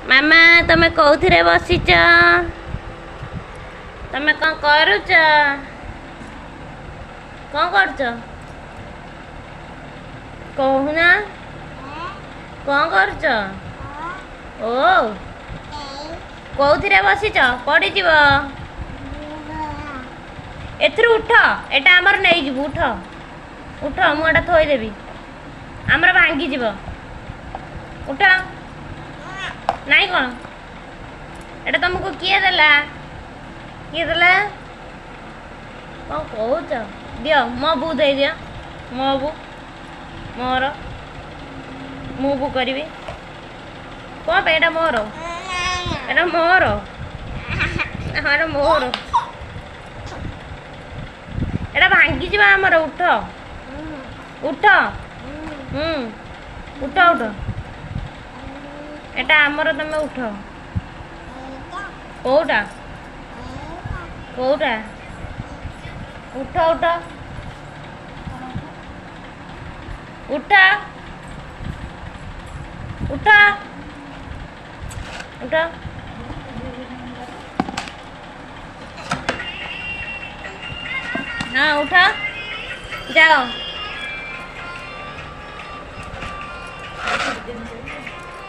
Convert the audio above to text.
मामा तमे कौथिरे बसिच तमे कौन करुच कौन करछ कहूना कौन करछ ओ कौथिरे बसिच पड़ी जीव एथरु उठ एटा हमर नै जीव उठ उठ मु एटा थोई देबी हमर भांगी जीव उठ नहीं कौन एटा तुमको किए देला कौन कौच दियो मो बू दे दियो मो बू मोर मु बू करी कौन पे एटा मोर एटा मोर एटा मोर एटा भांगी जीवा हमर उठ उठ उठ उठ एटा हमर तमे उठ कोटा कोटा उठ उठ उठ उठ उठ हाँ उठ जाओ